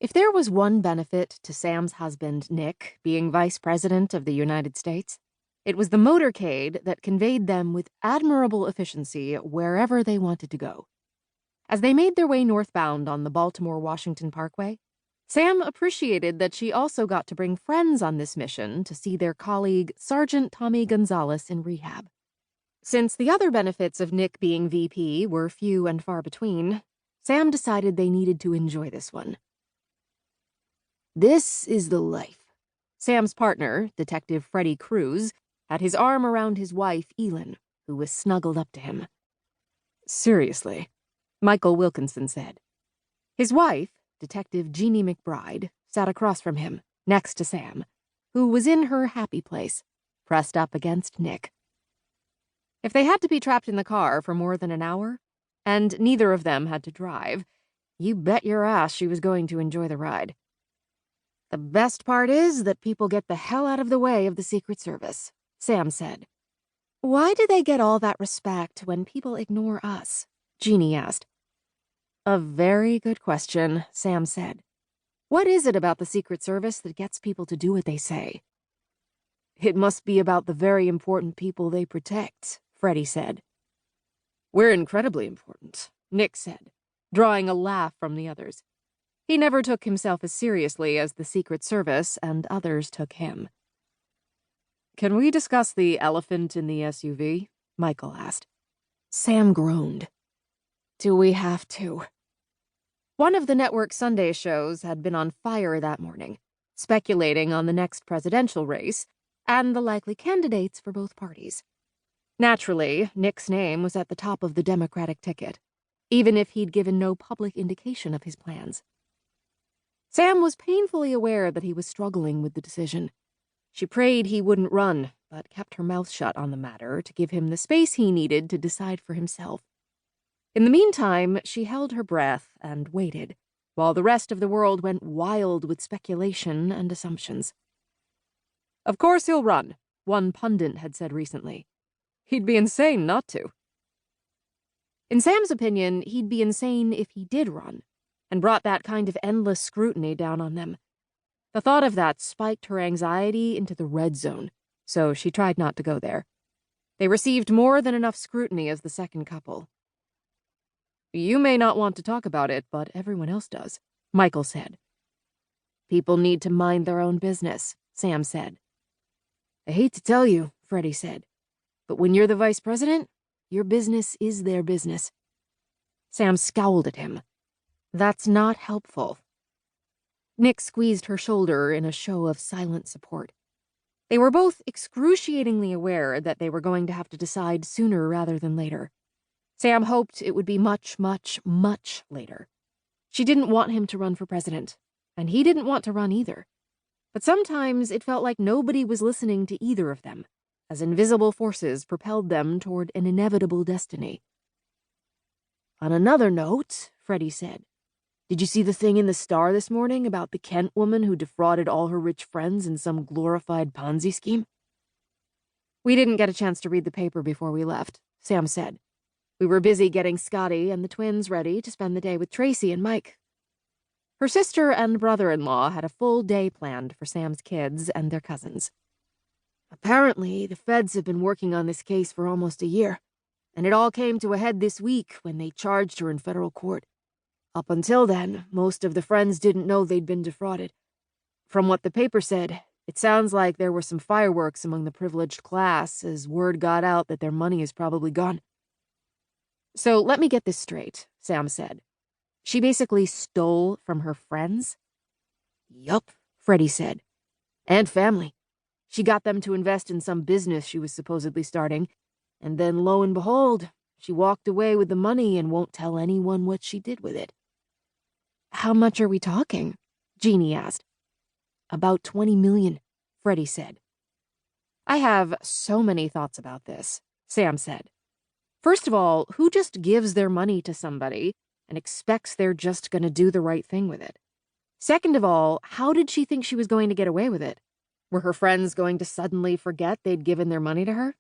If there was one benefit to Sam's husband, Nick, being Vice President of the United States, it was the motorcade that conveyed them with admirable efficiency wherever they wanted to go. As they made their way northbound on the Baltimore-Washington Parkway, Sam appreciated that she also got to bring friends on this mission to see their colleague, Sergeant Tommy Gonzalez, in rehab. Since the other benefits of Nick being VP were few and far between, Sam decided they needed to enjoy this one. This is the life. Sam's partner, Detective Freddie Cruz, had his arm around his wife, Elin, who was snuggled up to him. Seriously, Michael Wilkinson said. His wife, Detective Jeannie McBride, sat across from him, next to Sam, who was in her happy place, pressed up against Nick. If they had to be trapped in the car for more than an hour, and neither of them had to drive, you bet your ass she was going to enjoy the ride. The best part is that people get the hell out of the way of the Secret Service, Sam said. Why do they get all that respect when people ignore us? Jeannie asked. A very good question, Sam said. What is it about the Secret Service that gets people to do what they say? It must be about the very important people they protect, Freddie said. We're incredibly important, Nick said, drawing a laugh from the others. He never took himself as seriously as the Secret Service and others took him. Can we discuss the elephant in the SUV? Michael asked. Sam groaned. Do we have to? One of the network Sunday shows had been on fire that morning, speculating on the next presidential race and the likely candidates for both parties. Naturally, Nick's name was at the top of the Democratic ticket, even if he'd given no public indication of his plans. Sam was painfully aware that he was struggling with the decision. She prayed he wouldn't run, but kept her mouth shut on the matter to give him the space he needed to decide for himself. In the meantime, she held her breath and waited, while the rest of the world went wild with speculation and assumptions. Of course he'll run, one pundit had said recently. He'd be insane not to. In Sam's opinion, he'd be insane if he did run, and brought that kind of endless scrutiny down on them. The thought of that spiked her anxiety into the red zone, so she tried not to go there. They received more than enough scrutiny as the second couple. You may not want to talk about it, but everyone else does, Michael said. People need to mind their own business, Sam said. I hate to tell you, Freddie said, but when you're the vice president, your business is their business. Sam scowled at him. That's not helpful. Nick squeezed her shoulder in a show of silent support. They were both excruciatingly aware that they were going to have to decide sooner rather than later. Sam hoped it would be much, much, much later. She didn't want him to run for president, and he didn't want to run either. But sometimes it felt like nobody was listening to either of them, as invisible forces propelled them toward an inevitable destiny. On another note, Freddie said, did you see the thing in the Star this morning about the Kent woman who defrauded all her rich friends in some glorified Ponzi scheme? We didn't get a chance to read the paper before we left, Sam said. We were busy getting Scotty and the twins ready to spend the day with Tracy and Mike. Her sister and brother-in-law had a full day planned for Sam's kids and their cousins. Apparently, the feds have been working on this case for almost a year, and it all came to a head this week when they charged her in federal court. Up until then, most of the friends didn't know they'd been defrauded. From what the paper said, it sounds like there were some fireworks among the privileged class as word got out that their money is probably gone. So let me get this straight, Sam said. She basically stole from her friends? Yup, Freddie said. And family. She got them to invest in some business she was supposedly starting, and then lo and behold, she walked away with the money and won't tell anyone what she did with it. How much are we talking? Jeannie asked. About 20 million, Freddie said. I have so many thoughts about this, Sam said. First of all, who just gives their money to somebody and expects they're just going to do the right thing with it? Second of all, how did she think she was going to get away with it? Were her friends going to suddenly forget they'd given their money to her?